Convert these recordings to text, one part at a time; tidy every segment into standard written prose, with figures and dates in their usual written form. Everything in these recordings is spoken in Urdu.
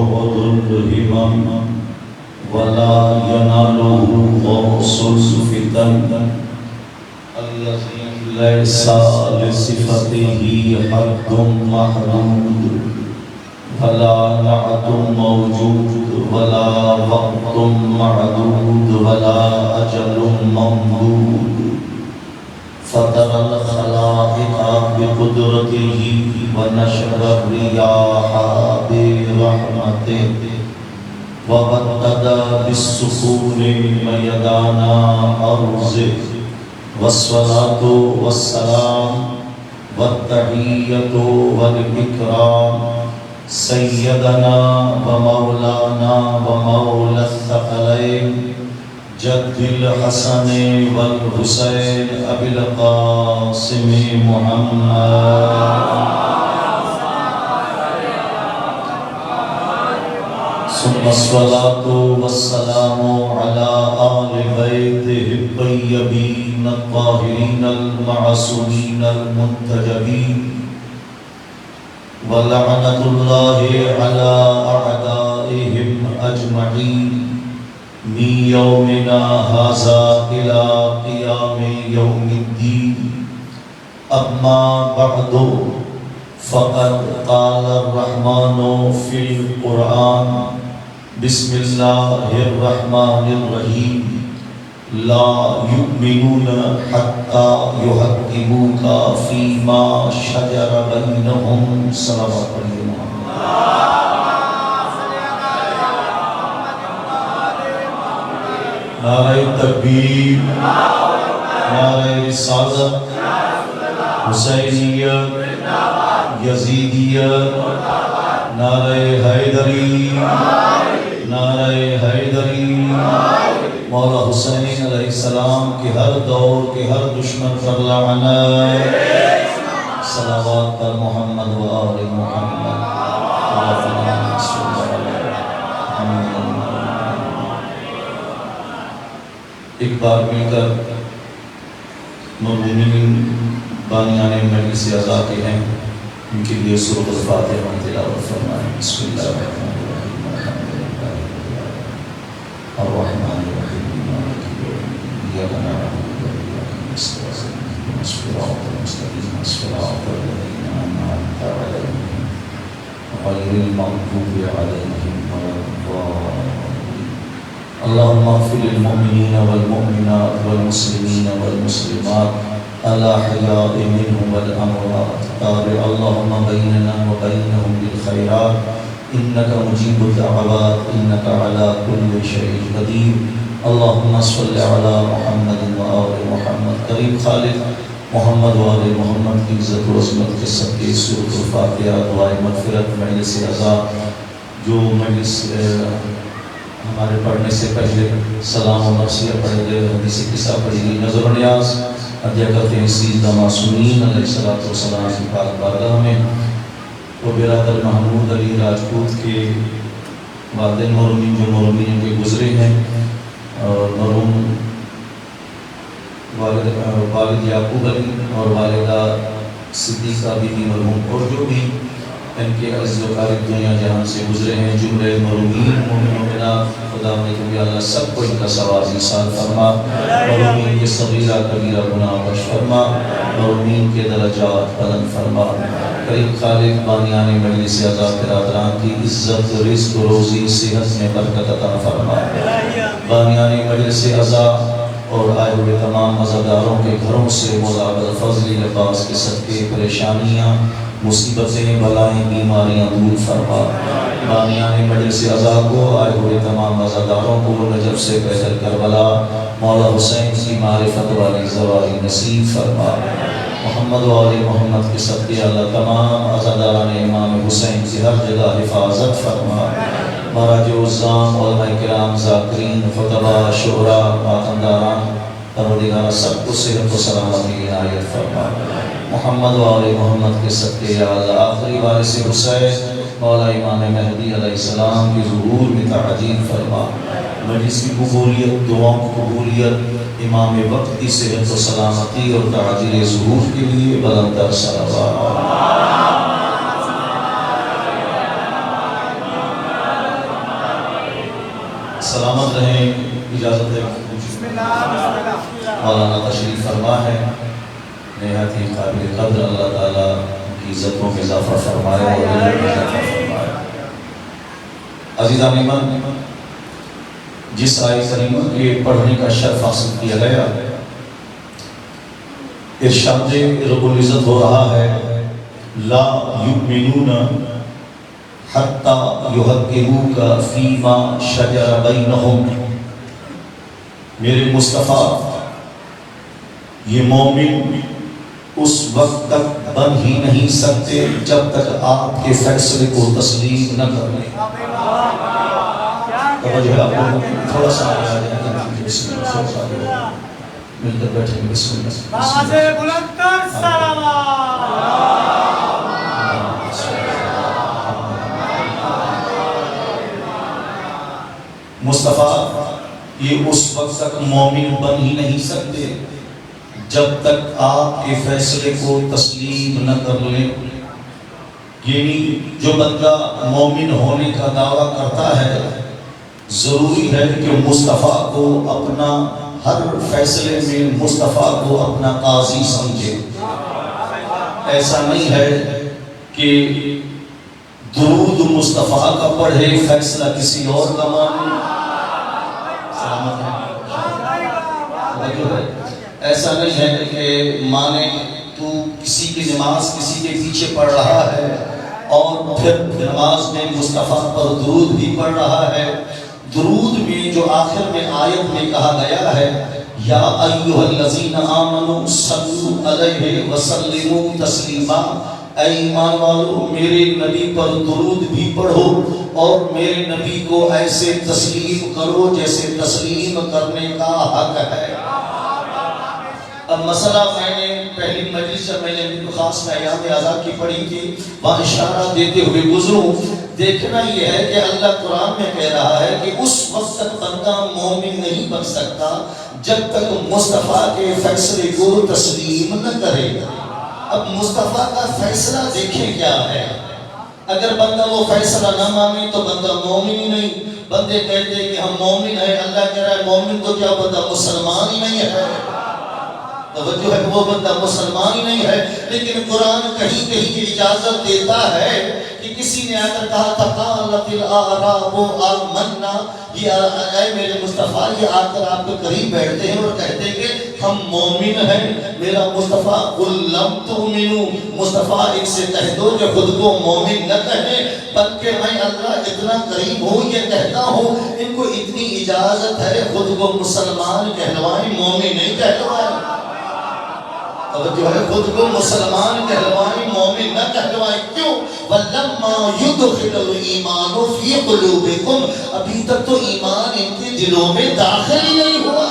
جهد الهمم ولا يناله غوص الفتن الذي ليس لصفته حد محدود ولا نعت موجود ولا وقت معدود ولا أجل ممدود فطر الخلائق بقدرته ونشر الرياح برحمته وبدد بالسكون ميدان أرضه والصلاة والسلام والتحية والإكرام سيدنا ومولانا ومولى الثقلين جد الحسن والحسين أبي القاسم محمد ثم الصلاة والسلام على آل بيته الطيبين الطاهرين المعصومين المنتجبين ولعنة الله على أعدائهم أجمعين من يومنا هذا إلى قيام يوم الدين أما بعد فقد قال الرحمن في القرآن بسم الله الرحمن الرحيم لا يؤمنون حتى يحكموك فيما شجر بينهم صلوات نعرہ تکبیر نعرہ رسالت حسینیت یزیدیت نعرہ حیدری نعرہ حیدری مولا حسین علیہ السلام کے ہر دور کے ہر دشمن پر لعنت صلوات پر محمد و آل محمد ایک بار مل کر مرحومین بانیان مجلس اعزا کے ہیں ان کے لیے سورۃ الفاتحہ تلاوت فرمائیں بسم اللہ الرحمن الرحیم الرحمن الرحیم مالک یوم الدین ایاک نعبد و ایاک نستعین اهدنا الصراط المستقیم صراط الذین انعمت علیہم غیر المغضوب علیہم ولا الضالین اللهم اغفر للمؤمنين والمؤمنات والمسلمين والمسلمات الأحياء منهم والأموات تابع اللهم بيننا وبينهم بالخيرات إنك مجيب الدعوات إنك على كل شيء قدير اللهم صل على محمد وآل محمد قریب خالق محمد وآل محمد کی عزت و عظمت کے صدقے سورۃ الفاتحہ دعائے مغفرت مجلس اعزا جو مجلس ہمارے پڑھنے سے پہلے سلام و مرثیہ پڑھے گئے حدیث قصہ پڑھی گئی نظر و نیاز ادیا کرتے ہیں سیدہ معصومین علیہ السلام کی پاک بارگاہ میں وہ برادر محمود علی راجپوت کے والدین مرحومین جو مرحومین کے گزرے ہیں اور مرحوم والد یعقوب علی اور والدہ صدیقہ بیوی مرحوم اور جو بھی ان کے عزیز و قارب دنیا جہاں سے گزرے ہیں جملے مرحومین مومن و مومنات خدا نے کبھی اللہ سب کو ان کا ثواب ایصال فرما مرحومین کے صغیرہ کبیرہ گناہ بخش فرما مرحومین کے درجات بلند فرما قریب خالق بانیان مجلس اعزا برادران کی عزت رزق و روزی صحت میں برکت عطا فرما بانیان مجلس اعزا اور آئے ہوئے تمام مزاداروں کے گھروں سے مولا بالفضل عباس کے صدقے پریشانیاں مصیبتیں بلائیں بیماریاں دور فرما بانیان مجلس اعزا کو آئے ہوئے تمام مزاداروں کو نجف سے پیدل کربلا مولا حسین کی معرفت والی زواری نصیب فرما محمد و آل محمد کے صدقے اللہ تمام عزاداران امام حسین کی ہر جگہ حفاظت فرما مراج عظام علماء کرام ذاکرین خطبہ شعراء ماتمداران پروردگار سب کو صحت و سلامتی عنایت فرما محمد و آل محمد کے صدقے یا اللہ آخری وارث حسین مولا امام مہدی علیہ السلام کی ظہور میں تعجیل فرما مجلس کی قبولیت دعاؤں کی قبولیت امام وقت کی صحت و سلامتی اور تعجیل ظہور کے لیے بلند تر صلوات سلامت رہیں. اجازت ہے مولانا تشریف فرما ہے. نہایت ہی قابل قدر اللہ تعالیٰ کی عزتوں میں اضافہ فرمائے اور علم میں اضافہ فرمائے. عزیزان ایمان، جس آیت کریمہ کے پڑھنے کا شرف حاصل کیا گیا، ارشاد رب العزت ہو رہا ہے لا یؤمنون حتی یحکموک فیما شجر بینہم. میرے مصطفیٰ، یہ مومن اس وقت تک بن ہی نہیں سکتے جب تک آپ کے فیصلے کو تسلیم نہ کر لیں. توجہ ہے آپ لوگوں کی؟ تھوڑا سا آگے آ جائیں. بسم اللہ، تھوڑا سا آگے مل کر بیٹھیں. بسم اللہ. آواز بلند کر سلام. مصطفیٰ، یہ اس وقت تک مومن بن ہی نہیں سکتے جب تک آپ کے فیصلے کو تسلیم نہ کر لیں. یعنی جو بندہ مومن ہونے کا دعویٰ کرتا ہے، ضروری ہے کہ مصطفیٰ کو اپنا ہر فیصلے میں مصطفیٰ کو اپنا قاضی سمجھے. ایسا نہیں ہے کہ درود مصطفیٰ کا پڑھے فیصلہ کسی اور کا مانے. سلامت ہے. ایسا نہیں ہے کہ مانے تو کسی کی نماز کسی کے پیچھے پڑھ رہا ہے اور پھر نماز میں مصطفیٰ پر درود بھی پڑھ رہا ہے. درود میں جو آخر میں آیت میں کہا گیا ہے یا ایھا الذین آمنوا صلوا علیہ وسلموا تسلیما، اے ایمان والو میرے نبی پر درود بھی پڑھو اور میرے نبی کو ایسے تسلیم کرو جیسے تسلیم کرنے کا حق ہے. اب مسئلہ میں نے پہلی مجلس سے میں نے خاص ایام اعضاء کی پڑھی تھی، وہاں اشارہ دیتے ہوئے گزروں. دیکھنا یہ ہے کہ اللہ قرآن میں کہہ رہا ہے کہ اس وقت تک بندہ مومن نہیں بن سکتا جب تک مصطفیٰ کے فیصلے کو تسلیم نہ کرے. اب مصطفیٰ کا فیصلہ دیکھیں کیا ہے. اگر بندہ وہ فیصلہ نہ مانے تو بندہ مومن ہی نہیں. بندے کہتے ہیں کہ ہم مومن ہیں، اللہ کہہ رہا ہے مومن تو کیا بندہ مسلمان ہی نہیں ہے. توجہ ہے، وہ بندہ مسلمان ہی نہیں ہے. لیکن قرآن کہیں کہیں کی اجازت دیتا ہے کہ کسی نے آ کر کہا تھا قالت الاعراب آمنا، یہ اے میرے مصطفیٰ یہ آ کر آپ کے قریب بیٹھتے ہیں اور کہتے ہیں کہ ہم مومن ہیں. میرا مصطفیٰ قل لم تؤمنوا، مصطفیٰ ان سے کہہ دو کہ خود کو مومن نہ کہیں بلکہ میں اللہ اتنا قریب ہوں یہ کہتا ہوں ان کو اتنی اجازت ہے خود کو مسلمان کہلوائیں، مومن نہیں کہلوائیں. توجہ ہے، خود کو مسلمان کہلوائیں مومن نہ کہلوائیں. کیوں؟ وَلَمَّا يُدْخِلُ الْإِيمَانُ فِي قُلُوبِكُمْ، ابھی تک تو ایمان ان کے دلوں میں داخل ہی نہیں ہوا.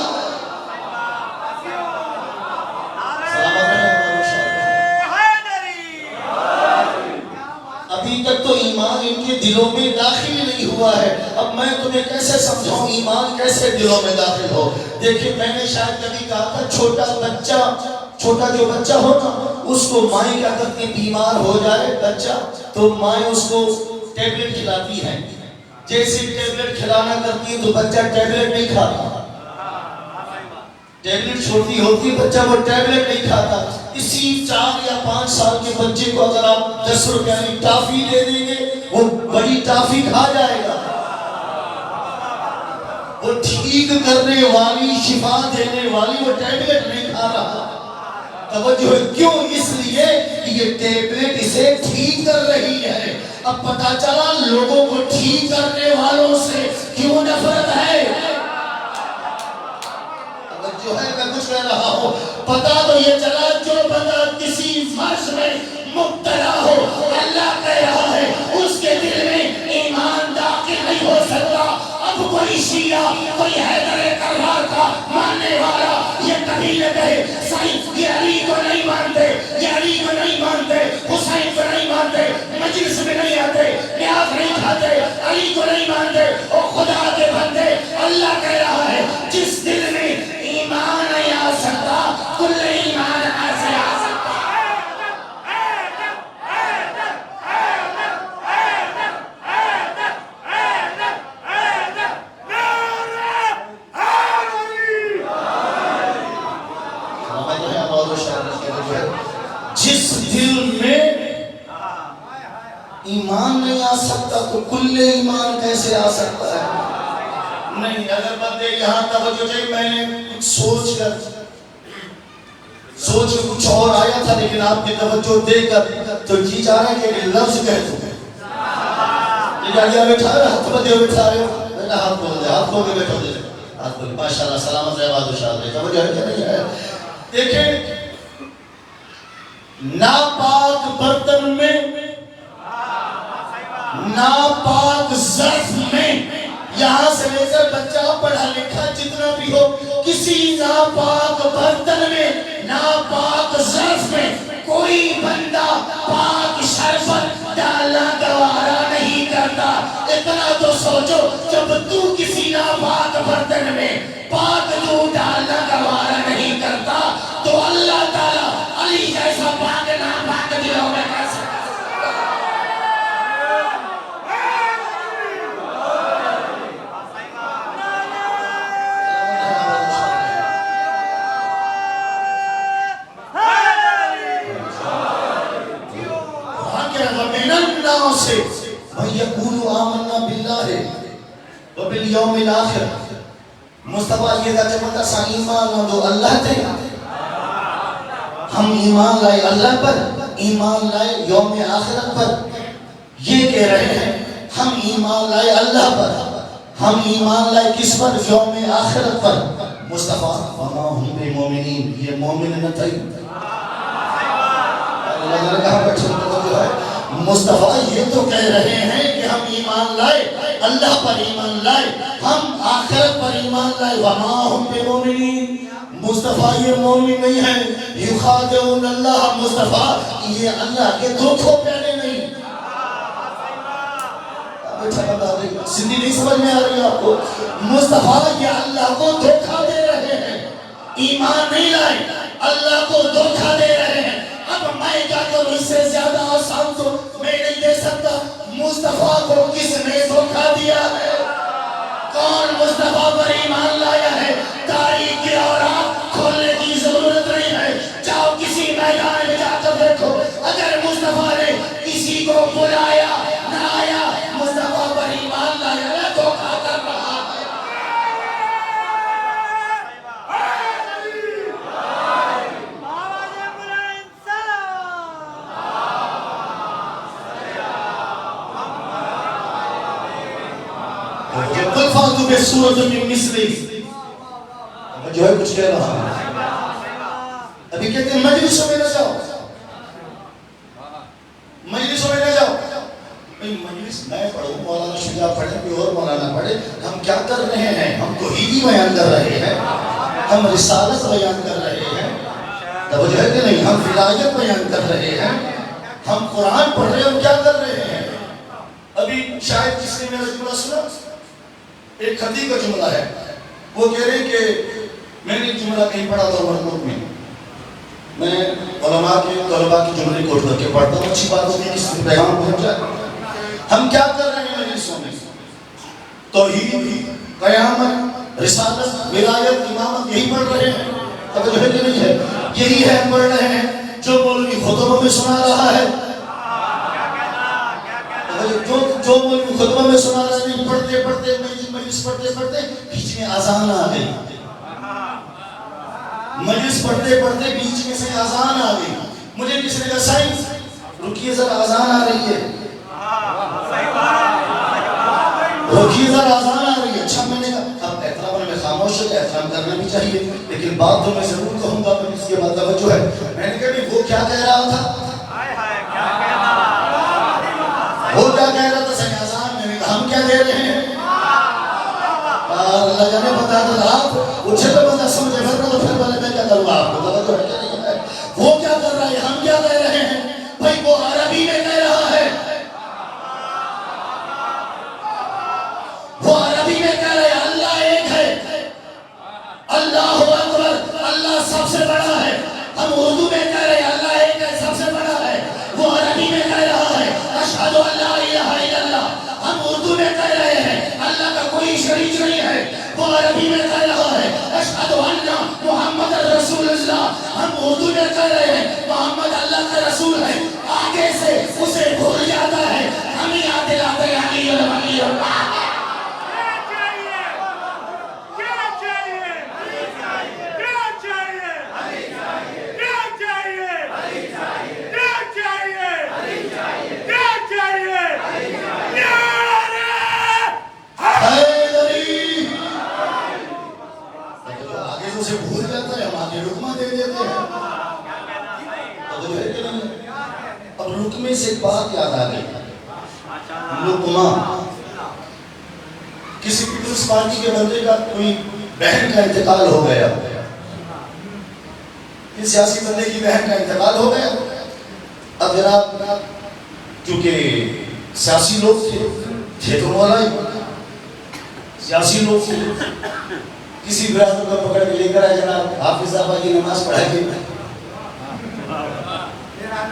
ابھی تک تو ایمان ان کے دلوں میں داخل نہیں ہوا ہے. اب میں تمہیں کیسے سمجھاؤں ایمان کیسے دلوں میں داخل ہو. دیکھیں میں نے شاید کبھی کہا تھا چھوٹا جو بچہ ہوتا اس کو مائیں کیا کرتی بیمار ہو جائے بچہ تو مائیں اس کو ٹیبلٹ کھلاتی ہے. جیسے ٹیبلٹ کھلانا کرتی ہے تو بچہ ٹیبلٹ نہیں کھاتا. ٹیبلٹ چھوٹی ہوتی ہے بچہ وہ ٹیبلٹ نہیں کھاتا. اسی 4 یا 5 سال کے بچے کو اگر آپ 10 روپے کی ٹافی دے دیں گے وہ بڑی ٹافی کھا جائے گا. وہ ٹھیک کرنے والی شفا دینے والی وہ ٹیبلٹ نہیں کھا رہا. توجہ ہے، کیوں؟ اس لیے کہ یہ ٹیبلٹ اسے ٹھیک کر رہی ہے. اب پتا چلا لوگوں کو ٹھیک کرنے والوں سے کیوں نفرت ہے. توجہ ہے، میں کچھ کہہ رہا ہوں. پتا تو یہ چلا جو بندہ کسی مرض میں مبتلا ہو اللہ کہہ رہا ہے اس کے دل میں ایمان داخل نہیں ہو سکتا. اب کوئی شیعہ کوئی حیدر کرار کا ماننے والا یہ کبھی نہ کہے سائیں یہ علی کو نہیں مانتے، یہ علی کو نہیں مانتے، حسین کو نہیں مانتے، مجلس میں نہیں آتے، نیاز نہیں کھاتے، علی کو نہیں مانتے. اور خدا کے بندے اللہ کہہ رہا ہے جس دل میں ایمان نہیں آ سکتا کل ایمان ایسے آ سکتا. ایمان نہیں آ سکتا تو کل ایمان کیسے آ سکتا ہے؟ نہیں، اگر بندے یہاں توجہ دے، میں نے کچھ سوچ کے کچھ اور آیا تھا، لیکن آپ کی توجہ دے کر تو جی چاہ رہے ہیں کہ لفظ کہہ دوں. یہ بیٹھا رہے ہاتھ بدے ہوئے بیٹھا رہے ہو، بیٹا ہاتھ کھول دے، ہاتھ کھول کے بیٹھو دے، ہاتھ کھول. ماشاءاللہ، سلامت رہے بہادر شاہ رہے. توجہ ہے کہ نہیں ہے؟ دیکھیں، ناپاک برتن میں، ناپاک ظرف میں، یہاں سے لے کر بچہ پڑھا لکھا جتنا بھی ہو، کسی ناپاک برتن میں، ناپاک ظرف میں کوئی بندہ پاک شربت ڈالنا گوارا نہیں کرتا. اتنا تو سوچو، جب تو کسی ناپاک برتن میں پاک دودھ ڈالنا گوارا نہیں کرتا تو اللہ تعالیٰ علی جیسا پاک ناپاک دلوں میں کیسے؟ سے من یقول آمنا باللہ وبالیوم الاخر. مصطفیٰ یہ کہتے ہیں سا ایمان نہ دو اللہ تے، ہم ایمان لائے اللہ پر، ایمان لائے یوم آخرت پر. یہ کہہ رہے ہیں ہم ایمان لائے اللہ پر، ہم ایمان لائے کس پر؟ یوم آخرت پر. مصطفیٰ وما ہم بمومنین، یہ مومن نہ تھے. اللہ نے کہا بیٹھے جو ہے مصطفیٰ یہ تو کہہ رہے ہیں کہ ہم ایمان لائے اللہ پر، ایمان لائے ہم آخرت پر، ایمان لائے. وما ہم بمومنین، مصطفیٰ یہ مومن نہیں ہے. یخادعون اللہ، مصطفیٰ یہ اللہ کے دھوکوں پیارے نہیں. سندھی نہیں سمجھ میں آ رہی ہے آپ کو؟ مصطفیٰ یہ اللہ کو دھوکہ دے رہے ہیں، ایمان نہیں لائے، اللہ کو دھوکہ دے رہے ہیں. اب میں کیا کروں؟ اس سے زیادہ آسان تو میں نہیں دے سکتا. مصطفیٰ کو کس نے دھوکہ دیا ہے؟ کون مصطفیٰ پر ایمان لایا ہے؟ تاریخ کی اوراق کھولنے کی ضرورت نہیں ہے. جاؤ کسی میدان میں جا کر دیکھو، اگر مصطفیٰ نے کسی کو بلایا نہ آیا، مصطفیٰ پر ایمان لایا ہے، دھوکہ کر رہا ہے. فَالْتُ بِسُورَةٍ مِّن مِّثْلِهِ، جو ہے کچھ کہہ رہا ہے. ابھی کہتے ہیں مجلسوں میں نہ جاؤ، مجلسوں میں نہ جاؤ. مجلس میں پڑھوں، مولانا شجاع پڑھیں، کوئی اور مولانا پڑھے، ہم کیا کر رہے ہیں؟ ہم توحیدی بیان کر رہے ہیں، ہم رسالت بیان کر رہے ہیں. توجہ ہے کہ نہیں؟ ہم ولایت بیان کر رہے ہیں، ہم قرآن پڑھ رہے ہیں. ہم کیا کر رہے ہیں؟ ابھی شاید کس نے میرا جملہ سنا، ایک خطیب کا جملہ ہے، وہ کہہ رہے کہ میں نے جملہ کہیں پڑھا تھا مرموک میں، میں علماء کے طلباء کی جملے کوٹ کر کے پڑھتا ہوں، اچھی بات ہوتی ہے اس میں پیغام پہنچ جائے. ہم کیا کر رہے ہیں مجلسوں میں؟ توحید، قیامت، رسالت، ولایت، امامت، یہی پڑھ رہے ہیں. توجہ ہے کہ نہیں ہے؟ یہی ہے پڑھ رہے ہیں جو مولوی خطبہ میں سنا رہا ہے، جو مولوی خطبہ میں سنا رہا ہے. پڑھتے پڑھتے مجلس پڑھتے پڑھتے بیچ میں اذان آ گئی، مجلس پڑھتے پڑھتے بیچ میں سے اذان آ گئی. مجھے کسی نے کہا سائنس رکیے ذرا اذان آ رہی ہے، رکیے ذرا اذان آ رہی ہے. اچھا میں نے کہا اب احترام میں خاموش ہے، احترام کرنا بھی چاہیے، لیکن بات تو میں ضرور کہوں گا. اس کے بعد توجہ ہے، میں نے کہا وہ کیا کہہ رہا تھا، وہ کیا کہہ رہا تھا سنی آزان میں، ہم کیا دے رہے ہیں؟ اللہ جانے بتا دو آپ اچھے تو بندہ سمجھے پھر تو پھر والے میں کیا کروں آپ کو توجہ ہے کیا نہیں ہے؟ وہ کیا کر رہا ہے، ہم کیا کہہ رہے ہیں؟ بھائی وہ عربی میں کہہ رہا ہے، وہ عربی میں کہہ رہے ہیں اللہ ایک ہے، اللہ اکبر، اللہ سب سے بڑا ہے. ہم اردو میں کہہ رہے ہیں اللہ ایک ہے، سب سے بڑا ہے. وہ عربی میں کہہ رہا ہے اشہد ان لا الہ الا اللہ. ہم اردو میں کہہ رہے ہیں اللہ کا کوئی شریک نہیں ہے. وہ عربی میں کہہ رہا ہے اشہد ان محمد رسول اللہ. ہم اردو میں کہہ رہے ہیں محمد اللہ کا رسول ہے. آگے سے اسے بھول جاتا ہے لقمہ. کسی پیپلز پارٹی کے بندے کا کوئی بہن کا انتقال ہو گیا, اس سیاسی بندے کی بہن کا انتقال ہو گیا. اب جناب کیونکہ سیاسی لوگ تھے تو مولا ہی, سیاسی لوگ تھے, کسی برادر کو پکڑ کے لے کر آئے, جناب حافظ آبا کی نماز پڑھائیے.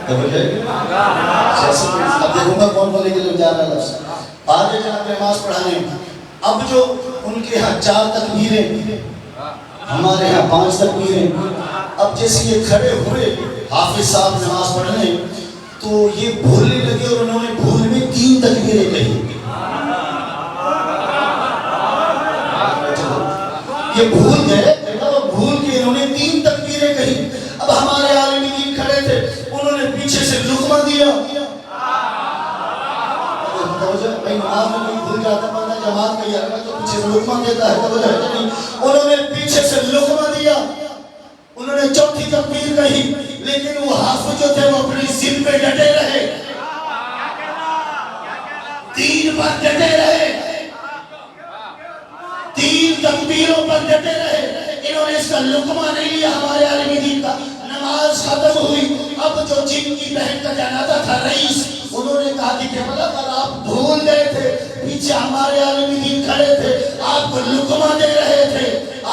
اب دیکھوں گا کون بولے کے لوگ جا رہا لفظ آگے جناب نماز پڑھانے. اب جو ان کے ہاں 4 تکبیریں, ہمارے ہاں 5 تکبیریں. اب جیسے یہ کھڑے ہوئے حافظ صاحب نماز پڑھنے, تو یہ بھولنے لگے اور انہوں نے بھول میں 3 تکبیریں کہی. یہ بھول گئے, بھول کے انہوں نے 3 تکبیریں کہی. اب ہمارے عالم دین کھڑے تھے, انہوں نے پیچھے سے لقمہ دیا. بھائی نماز میں کوئی بھول جاتا ہے, بندہ جماعت کہی آگا تو پیچھے سے لقمہ دیتا ہے, توجہ ہے نہیں. انہوں نے پیچھے سے لقمہ دیا, انہوں نے 4تھی تکبیر کہی, لیکن وہ حافظ جو تھے وہ اپنی ضد پہ ڈٹے رہے, 3 پر ڈٹے رہے, 3 تکبیروں پر ڈٹے رہے. انہوں نے اس کا لقمہ نہیں لیا ہمارے عالم دین کا. نماز ختم ہوئی. اب جو جن کی بہن کا جنازہ تھا رئیس, انہوں نے کہا کہ کیا آپ بھول گئے تھے, پیچھے ہمارے عالم دین کھڑے تھے, آپ کو لقمہ دے رہے تھے,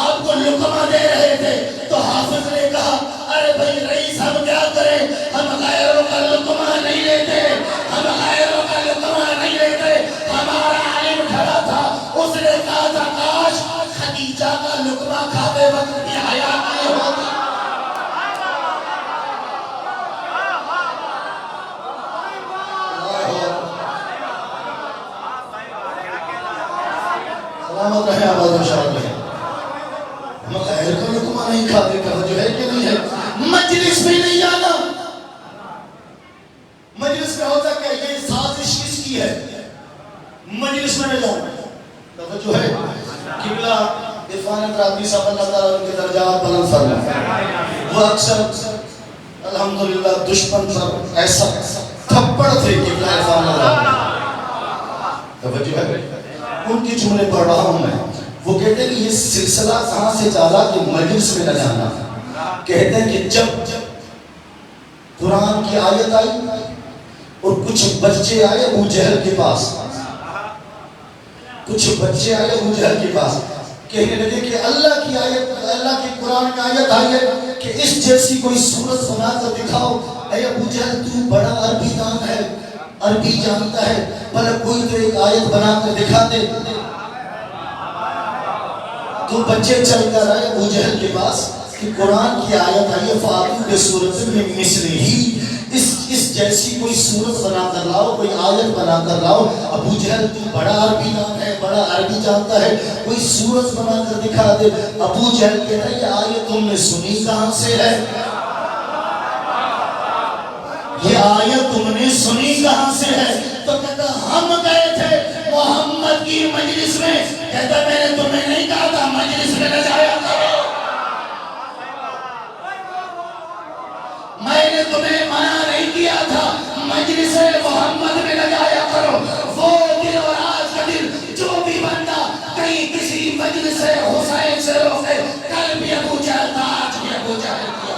آپ کو لقمہ دے رہے تھے. تو حافظ نے کہا ارے بھائی رئیس ہم کیا کریں, ہم غیروں کا لقمہ نہیں لیتے, ہم غیروں کا لقمہ نہیں لیتے. ہمارا عالم کھڑا تھا, اس نے کہا تھا کاش خدیجہ کا لقمہ کھاتے وقت بھی حیا نہیں ہوتا. سلامت رہے آباد و شاد رہے. ہم غیر کا لقمہ نہیں کھاتے, توجہ ہے کہ نہیں ہے. مجلس میں نہیں جانا, مجلس میں ہوتا کہ یہ سازش کس کی ہے, مجلس میں نہیں جانا. توجہ ہے. قبلہ عرفان رابی صاحب اللہ تعالیٰ ان کے درجات بلند فرمائے. وہ اکثر الحمدللہ دشمن پر ایسا تھپڑ تھے قبلہ عرفان رابی. توجہ ہے. ان کے جملے پڑھ رہا ہوں میں. وہ کہتے ہیں کہ یہ سلسلہ کہاں سے چلا کہ مجلس میں نہ جانا. کہتے ہیں کہ جب قرآن کی آیت آئی اور کچھ بچے آئے ابو جہل کے پاس, کچھ بچے آئے ابو جہل کے پاس, کہنے لگے کہ اللہ کی آیت, اللہ کی قرآن کی آیت آئی ہے کہ اس جیسی کوئی صورت بنا کر دکھاؤ. اے ابو جہل تو بڑا عربی دان ہے, عربی جانتا ہے, بھلا کوئی تو ایک آیت بنا کر دکھا دے. تو بچے چل کر آئے ابو جہل کے پاس کہ قرآن کی آیت آئی ہے فاتو کے صورت میں مثل ہی, اس جیسی کوئی صورت بنا کر لاؤ, کوئی آیت بنا کر لاؤ. ابو جہل تو بڑا عربی دان ہے, بڑا عربی جانتا ہے, کوئی صورت بنا کر دکھا دے. ابو جہل کہتا ہے یہ آیت تم نے سنی کہاں سے ہے, یہ آیت تم نے سنی کہاں سے ہے. تو کہتا ہم گئے تھے محمد کی مجلس میں, کہتا میں نے تمہیں نہیں کہا تھا مجلس میں نہ جایا کرو, میں نے تمہیں منع نہیں کیا تھا مجلس محمد میں نہ جایا کرو. وہ دن اور آج کا دن جو بھی بندہ کہیں کسی مجلس حسین سے روکے, کل بھی ابو جہل تھا, آج بھی ابو جہل کیا.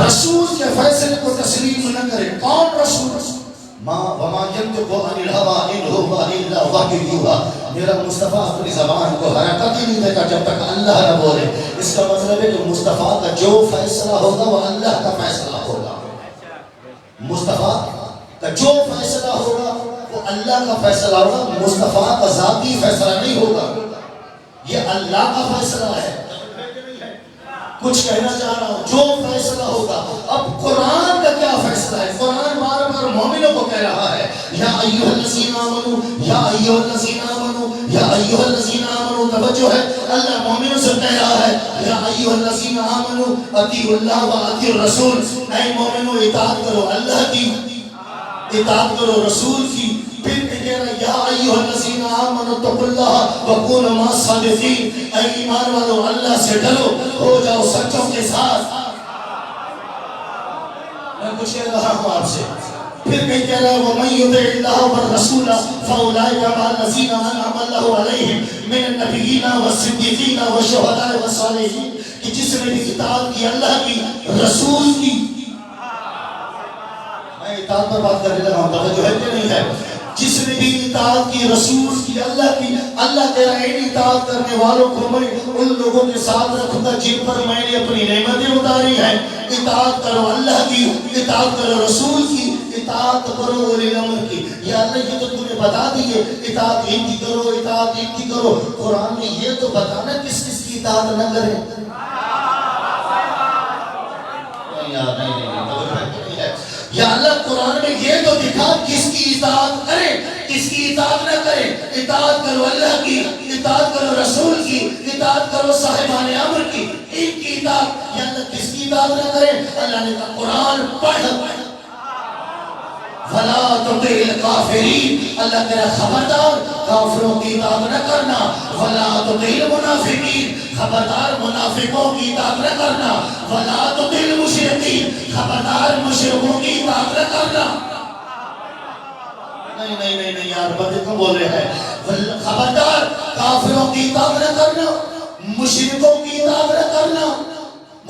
رسول کے فیصلے کو تسلیم نہ کرے. کون رسول؟ وَمَا يَنْطِقُ عَنِ الْهَوَىٰ إِنْ هُوَ إِلَّا وَحْيٌ يُوحَىٰ. میرا مصطفیٰ اپنی زبان کو حرکت ہی نہیں دیتا جب تک اللہ نہ بولے. اس کا مطلب ہے کہ مصطفیٰ کا جو فیصلہ ہوگا وہ اللہ کا فیصلہ ہوگا. مصطفیٰ کا جو فیصلہ ہوگا وہ اللہ کا فیصلہ ہوگا. مصطفیٰ کا ذاتی فیصلہ نہیں ہوگا, یہ اللہ کا فیصلہ ہے. کچھ کہنا چاہ رہا ہوں, جو فیصلہ ہوگا. اب قرآن کا کیا فیصلہ ہے؟ قرآن بار بار مومنوں کو کہہ رہا ہے یا ایھا الذین آمنو, یا ایھا الذین آمنو, یا ایھا الذین آمنو. توجہ ہے, اللہ مومنوں سے کہہ رہا ہے یا ایھا الذین آمنو اطیعوا اللہ و اطیعوا الرسول. اے مومنوں اطاعت کرو اللہ کی, اطاعت کرو رسول کی. پھر کہہ رہا ہے یا ایھا الذین آمنوا اتقوا اللہ وکونوا مع الصادقین، اے ایمان والو اللہ سے ڈرو، ہو جاؤ سچوں کے ساتھ۔ میں کچھ کہہ رہا ہوں آپ سے، پھر کہیں کہہ رہا ہے وَمَن يُطِعِ اللَّهَ وَالرَّسُولَ فَأُولَٰئِكَ مَعَ الَّذِينَ أَنْعَمَ اللَّهُ عَلَيْهِم مِّنَ النَّبِيِّينَ وَالصِّدِّيقِينَ وَالشُّهَدَاءِ وَالصَّالِحِينَ، کہ جس نے بھی اطاعت کی اللہ کی، رسول کی، میں اطاعت پر بات کرنے لگا ہوں، توجہ ہے کہ نہیں ہے؟ جس نے بھی اطاعت کی رسول کی اللہ کی، اللہ کہہ رہا ہے ان اطاعت کرنے والوں کو میں ان لوگوں کے ساتھ رکھوں گا جن پر میں نے اپنی نعمتیں اتاری ہیں۔ اطاعت کرو اللہ کی، اطاعت کرو رسول کی، اطاعت کرو اولی الامر کی۔ یا اللہ یہ تو تم نے بتا دیئے اطاعت ان کی کرو، اطاعت ان کی کرو، قرآن میں یہ تو بتانا کس کس کی اطاعت نہ کریں۔ یا اللہ قرآن میں یہ تو دکھا کس کی اطاعت کرے، کس کی اطاعت نہ کرے۔ اطاعت کرو اللہ کی، اطاعت کرو رسول کی، اطاعت کرو صاحبان امر کی، ان کی اطاعت۔ یا اللہ کس کی اطاعت نہ کرے؟ اللہ نے کہا قرآن پڑھ فَلَا تُطِعِ الْكَافِرِينَ، اللہ کہہ رہا خبردار کافروں کی اطاعت نہ کرنا۔ وَلَا تُطِعِ الْمُنَافِقِينَ، خبردار منافقوں کی اطاعت نہ کرنا۔ وَلَا تُطِعِ الْمُشْرِكِينَ، خبردار مشرکوں کی اطاعت نہ کرنا۔ نہیں یار بندے کیوں بول رہے ہیں؟ خبردار کافروں کی اطاعت نہ کرنا، مشرکوں کی اطاعت نہ کرنا،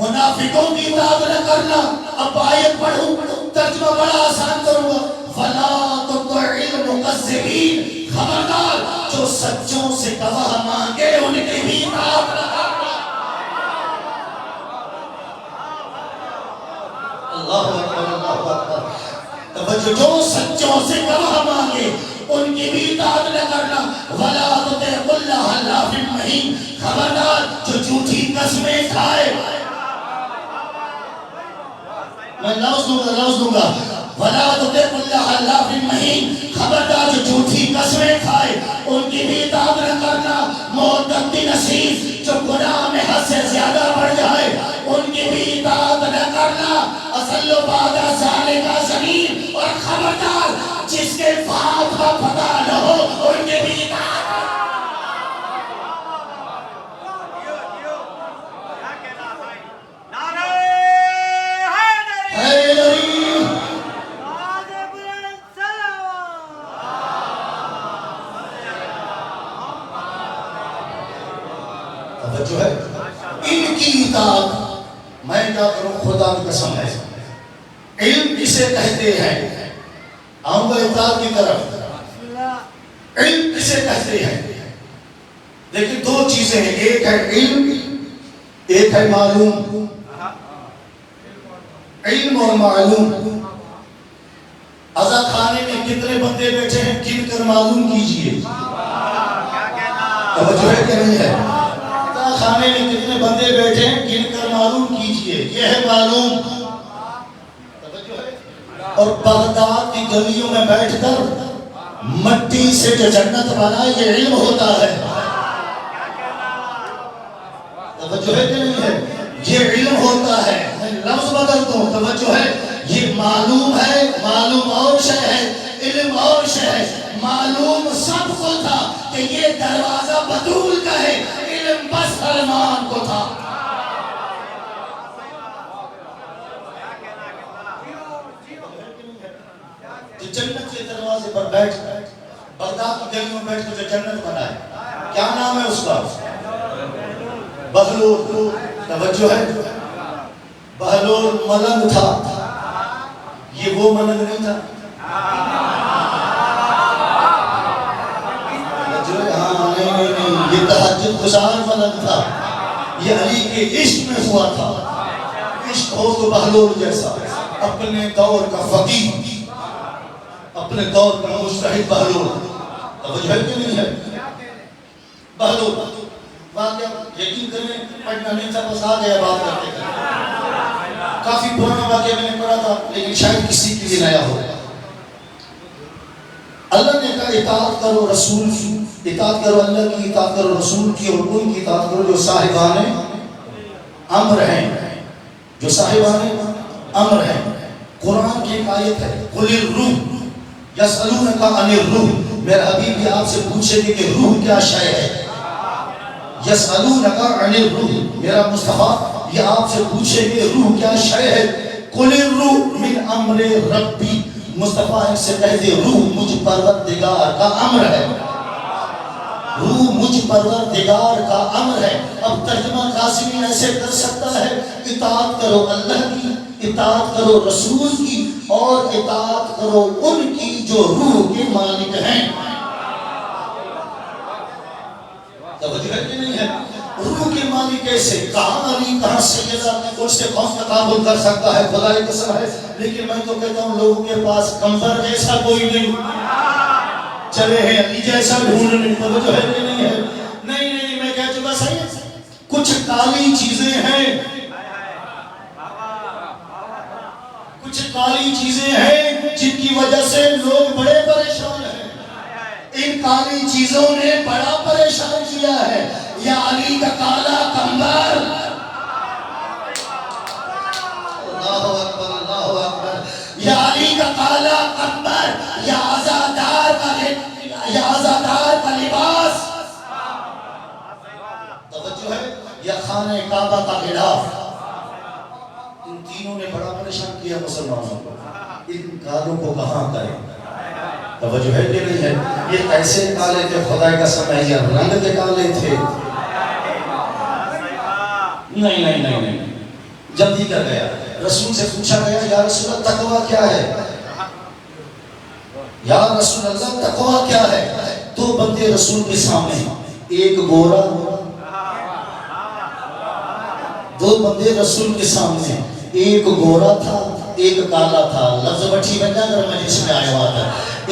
منافقوں کی اطاعت نہ کرنا۔ اب آیت پڑھوں، ترجمہ بڑا آسان کروں گا۔ فَلَا تُطِعِ الْمُكَذِّبِينَ، خبردار جو سچوں سے گواہ مانگے ان کی بھی اطاعت نہ کرنا۔ اللہ اکبر، اللہ اکبر، توجہ، جو سچوں سے گواہ مانگے ان کی بھی اطاعت نہ کرنا۔ وَلَا تُطِعِ كُلَّ حَلَّافٍ مَّهِينٍ، خبردار جو جھوٹی قسمیں کھائے۔ میں لفظ دوں گا وَلَا تُطِعِ كُلَّ حَلَّافٍ مَّهِينٍ، خبردار جو جھوٹی قسمیں کھائے ان کی بھی اطاعت نہ کرنا۔ معتدی نصیب، جو گناہ میں حد سے زیادہ بڑھ جائے ان کی بھی اطاعت نہ کرنا۔ اصل بعد ذالک زنیم، اور خبردار جس کے باپ کا پتہ نہ ہو ان کی بھی اطاعت۔ جو ہے ان کی اطاعت، میں کیا کروں خدا کی قسم ہے، علم کسے کہتے ہیں؟ آؤں گا اطاعت کی طرف۔ علم کسے کہتے ہیں؟ لیکن دو چیزیں ہیں، ایک ہے علم، ایک ہے معلوم۔ علم اور معلوم، عزا خانے میں کتنے بندے بیٹھے ہیں گن کر معلوم کیجئے۔ توجہ ہے کہ نہیں ہے؟ خانے میں کتنے بندے بیٹھے ہیں گن کر معلوم کیجئے، یہ ہے معلوم۔ اور بغداد کی گلیوں میں بیٹھ کر مٹی سے جو جنت بنا یہ علم ہوتا ہے۔ توجہ ہے کہ نہیں ہے؟ یہ علم ہوتا ہے۔ میں لفظ بدلتا ہوں، توجہ ہے، یہ معلوم ہے، معلوم اور شے ہے، علم اور شے ہے۔ معلوم سب کو تھا کہ یہ دروازہ بطول کا ہے، علم بس سلمان کو تھا۔ جو جنت کے دروازے پر بیٹھ بغداد کی گلیوں میں بیٹھ کر جو جنت بنا ہے، کیا نام ہے اس کا؟ بہلول۔ توجہ ہے، بہلول ملنگ تھا، یہ وہ ملنگ نہیں تھا۔ یہ تہجد گزار ملنگ تھا، یہ علی کے عشق میں ہوا تھا۔ عشق ہو تو بہلول جیسا، اپنے دور کا فقیہ، اپنے دور کا مجتہد بہلول۔ توجہ ہے کہ نہیں ہے؟ بہلول واقعہ یقین کریں پڑھنا نہیں تھا، بس آ گیا بات کرتے ہیں۔ کافی پرانا واقعہ میں نے پڑھا تھا لیکن شاید کسی کے لیے نیا ہو۔ اللہ نے کہا اطاعت کرو رسول کی، اطاعت کرو اللہ کی، اطاعت کرو رسول کی، اور ان کی اطاعت کرو جو صاحبان امر ہیں، جو صاحبان امر ہیں۔ قرآن کی ایک آیت ہے قل الروح یسألونک عن الروح، میرا حبیب بھی آپ سے پوچھیں گے کہ روح کیا شے ہے. یسألونک عن الروح، میرا مصطفیٰ یہ آپ سے پوچھیں گے روح کیا شے ہے. قل الروح من امر ربی، مصطفیٰ ان سے کہہ دے روح مجھ پروردگار کا امر ہے. روح مجھ پروردگار کا امر ہے. اب ترجمہ قاسمی ایسے کر سکتا ہے اطاعت کرو اللہ کی، اطاعت کرو رسول کی، اور اطاعت کرو ان کی جو روح کے مالک ہیں. توجہ ہے کہ نہیں ہے؟ روح کے مالک کیسے؟ کہاں علی، کہاں سیدہ، ان سے کون تقابل کر سکتا ہے؟ خدا کی قسم ہے. لیکن میں تو کہتا ہوں لوگوں کے پاس کمبر جیسا کوئی نہیں، چلے ہیں علی جیسا ڈھونڈنے. توجہ ہے کہ نہیں ہے؟ نہیں میں کہہ چکا صحیح. کچھ کالی چیزیں ہیں، کچھ کالی چیزیں ہیں جن کی وجہ سے لوگ بڑے پریشان ہیں. ان کالی چیزوں نے بڑا پریشان کیا ہے. یا علی کا کالا کمبر، اللہ اکبر اللہ اکبر، یا علی کا کالا کمبر، یا عزادار کا لباس. توجہ ہے؟ یا خانہ کعبہ کا غلاف. ان تینوں نے بڑا پریشان کیا مسلمانوں کو. ان کالوں کو کہاں کریں؟ توجہ ہے کہ نہیں ہے؟ یہ ایسے کالے تھے خدا کا سمجھ، یہ رنگ کے کالے تھے. نہیں جلدی کر گیا. رسول سے پوچھا گیا یا رسول اللہ تقویٰ کیا ہے؟ یا رسول اللہ تقویٰ کیا ہے؟ دو بندے رسول کے سامنے، ایک گورا، دو بندے رسول کے سامنے، ایک گورا تھا ایک کالا تھا. لفظ بٹھی بن جا کر مجلس میں آیا ہوا تھا.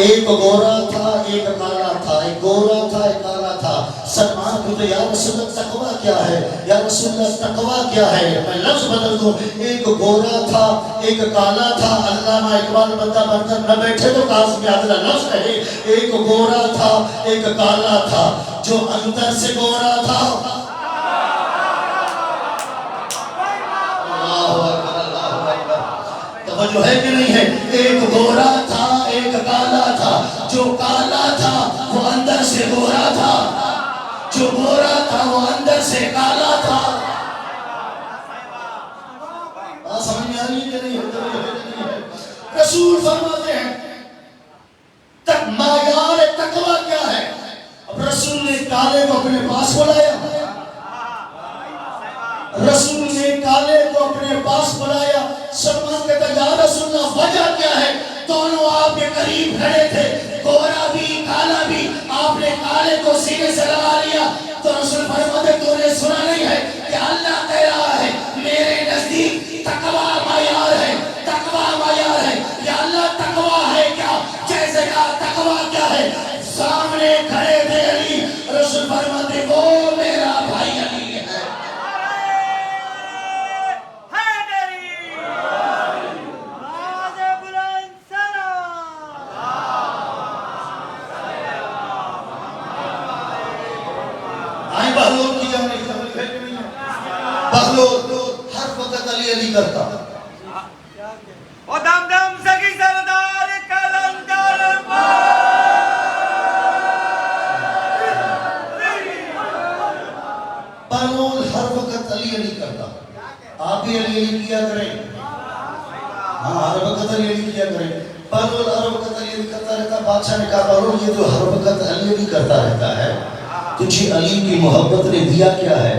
ایک گورا تھا ایک کالا تھا، ایک گورا تھا ایک کالا تھا. سلمان کو تو یا رسول اللہ تقویٰ کیا ہے؟ یا رسول اللہ تقویٰ کیا ہے؟ میں لفظ بدل دوں، ایک گورا تھا ایک کالا تھا. علامہ اقبال بندہ بندہ نہ بیٹھے تو کاغذ میں آدھلا لفظ کہے. ایک گورا تھا ایک کالا تھا، جو اندر سے گورا تھا. جو ہے کہ نہیں ہے؟ ایک گورا تھا ایک کالا تھا، جو کالا تھا وہ اندر سے گورا تھا، جو گورا تھا وہ اندر سے کالا تھا. سمجھ میں آ رہی ہے کہ نہیں ہے؟ رسول فرماتے ہیں معیار تقویٰ کیا ہے؟ اب رسول نے کالے کو اپنے پاس بلایا، رسول نے کالے کو اپنے پاس بلایا. سلمان کہتا یا رسول اللہ وجہ کیا ہے؟ دونوں آپ کے قریب کھڑے تھے، گورا بھی کالا بھی. آپ نے کالے کو سینے سے لگا لیا تو رسول فرماتے تو نے سنا نہیں ہے کہ اللہ کہہ رہا ہے میرے نزدیک تقویٰ معیار ہے، تقویٰ معیار ہے. یا اللہ تقویٰ ہے کیا؟ جیسے کہا تقویٰ کیا ہے؟ سامنے کھڑے تھے علی. رسول فرماتے وہ میرا بھائی علی ہے. بہلول کی جانب بہلول ہر وقت علی علی کرتا. او دم دم سگی سردار کلندر بہلول ہر وقت علی علی کرتا. آپ بھی علی علی کیا کریں. ہاں ہر وقت علی علی کیا کریں. بہلول ہر وقت علی علی کرتا رہتا. بادشاہ نے کہا بہلول یہ جو ہر وقت علی علی کرتا رہتا ہے تجھے علی کی محبت نے دیا کیا ہے؟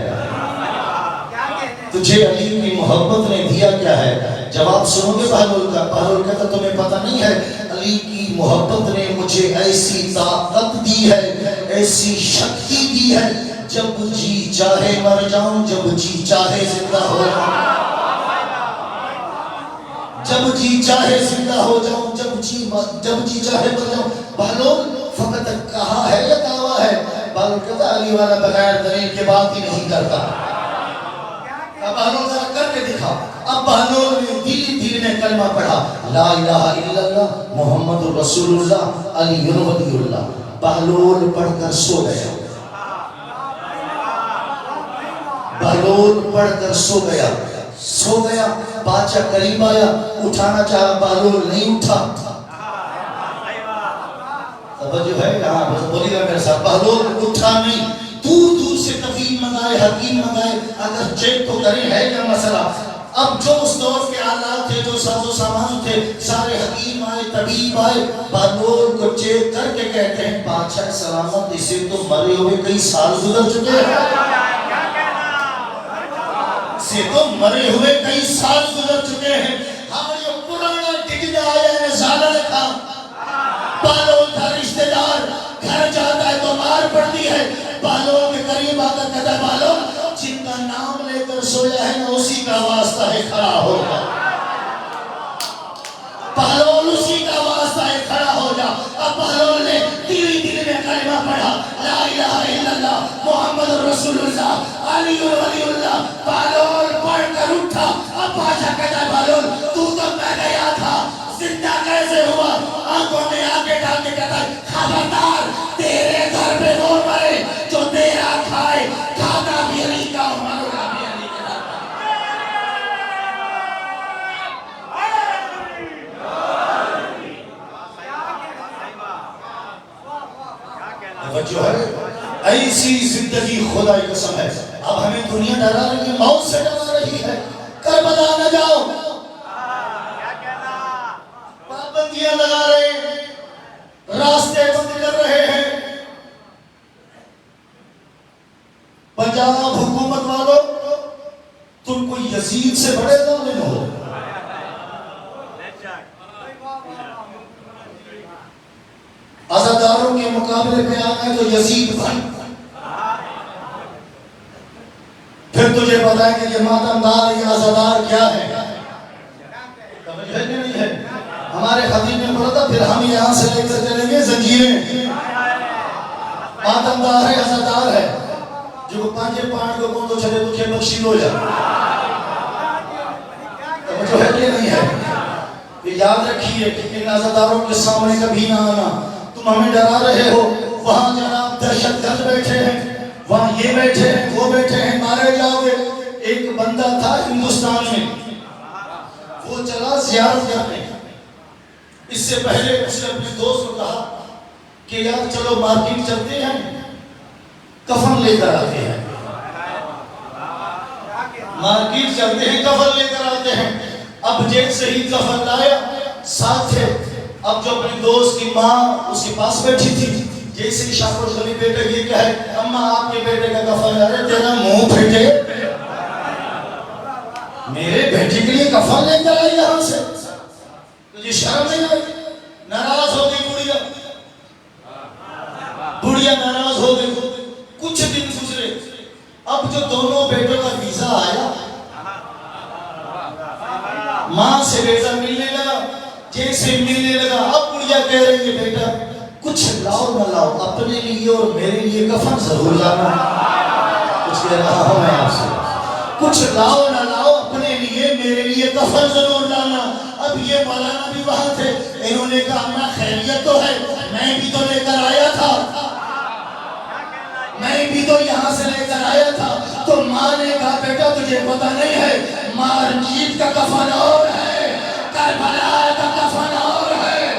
تجھے علی کی محبت نے دیا کیا ہے؟ جواب سنو گے بہلول کا. بہلول کہتا تمہیں پتہ نہیں ہے علی کی محبت نے مجھے ایسی طاقت دی ہے، ایسی شکتی دی ہے، جب جی چاہے مر جاؤں، جب جی چاہے زندہ ہو جاؤں، جب جی چاہے زندہ ہو جاؤں، جب جی چاہے مر جاؤں. بہلول فقط کہا ہے یا دعویٰ ہے؟ بہلول کہتا علی والا بغیر دلیل کے بات ہی نہیں کرتا. اب بہلول ذرا کر کے دکھا. اب بہلول نے دل میں کلمہ پڑھا لا الہ الا اللہ محمد رسول اللہ علی ولی اللہ. بہلول پڑھ کر سو گیا. بہلول پڑھ کر سو گیا. بادشاہ قریب آیا، اٹھانا چاہا، بہلول نہیں اٹھا. توجہ ہے یہاں بس بولی گا میرے ساتھ بہلول اٹھا نہیں دور دور سے طبیب منگائے حکیم منگائے اگر چیک تو کریں ہے کیا مسئلہ اب جو اس دور کے آلات تھے جو ساز و سامان تھے سارے حکیم آئے طبیب آئے بہلول کو چیک کر کے کہتے ہیں بادشاہ سلامت اسے تو مرے ہوئے کئی سال گزر چکے ہیں اسے تو مرے ہوئے کئی سال گزر چکے ہیں ہمارے پرانا ٹکٹ آیا ہے زالہ رکھا بہلول کا رشتہ دار گھر جاتا ہے تو مار پڑتی ہے بہلول کے قریب آ کر کہتا ہے بہلول جن کا نام لے کر سویا ہے نا اسی کا واسطہ ہے کھڑا ہو جا بہلول اسی کا واسطہ ہے کھڑا ہو جا اب بہلول نے تیری دل میں کلمہ پڑھا لا الہ الا اللہ محمد رسول اللہ علی ولی اللہ بہلول پڑھ کر اٹھا اب بادشاہ کہتا ہے بہلول تو میں گیا تھا زندہ کیسے ہوا آنکھوں میں آنکھیں ڈال کے کہتا ہے خبردار تیرے گھر پہ وہ مرے جو تیرا کھائے کھاتا بھی علی کا مرا بھی علی کا توجہ ہے ایسی زندگی خدا کی قسم ہے اب ہمیں دنیا ڈرا رہی ہے موت سے ڈرا رہی ہے کربلا نہ جاؤ پابندیاں لگا رہے ہیں راستے بند کر رہے ہیں پنجاب حکومت والوں تم کو یزید سے بڑے ظالم ہو عزاداروں کے مقابلے پہ آنا ہے تو یزید بن پھر تجھے پتا ہے کہ یہ ماتمدار یہ عزادار کیا ہے توجہ ہے کہ نہیں ہے ہمارے خطیب نے پڑھا تھا پھر ہم یہاں سے لے کر چلیں گے زنجیریں ماتمدار ہے عزادار ہے جو پانچے پانچ کو کون تو چلے تو کھے بخشی ہو جائے توجہ ہے کہ نہیں ہے یہ یاد رکھیے کہ ان عزاداروں کے سامنے کبھی نہ آنا تم ہمیں ڈرا رہے ہو وہاں جناب دہشت گرد بیٹھے ہیں وہاں یہ بیٹھے ہیں وہ بیٹھے ہیں مارے جاؤ گے ایک بندہ تھا ہندوستان میں وہ چلا زیارت کرنے اس سے پہلے اس نے اپنے دوست کو کہا کہ یار چلو مارکیٹ چلتے ہیں کفن لے کر آتے ہیں مارکیٹ چلتے ہیں کفن لے کر آتے ہیں اب جیسے ہی کفن لایا ساتھ تھے اب جو اپنے دوست کی ماں اس کے پاس بیٹھی تھی جیسے ہی شاہ رخ علی بیٹے یہ کہے اماں آپ کے بیٹے کا کفن لا رہے تیرا منہ پھٹے میرے بیٹے کے لیے کفن لے کر آئی یہاں سے تجھے شرم نہیں آئی ناراض ہو گئی بڑھیا ناراض ہو گئی کچھ دن گزرے اب جو دونوں بیٹوں کا ویزا آیا ماں سے بیٹا ملنے لگا جیسے ملنے لگا اب بڑھیا کہہ رہی ہے بیٹا کچھ لاؤ نہ لاؤ اپنے لیے اور میرے لیے کفن ضرور لانا کچھ کہہ رہا ہوں میں آپ سے کچھ لاؤ نہ لاؤ اپنے لیے میرے لیے کفن ضرور لانا اب یہ مولانا بھی وہاں تھے انہوں نے کہا اما خیریت تو ہے میں بھی تو لے کر آیا تھا میں بھی تو یہاں سے لے کر آیا تھا تو ماں نے کہا بیٹا تجھے پتہ نہیں ہے مارجیت کا کفن اور ہے کربلا کا کفن اور ہے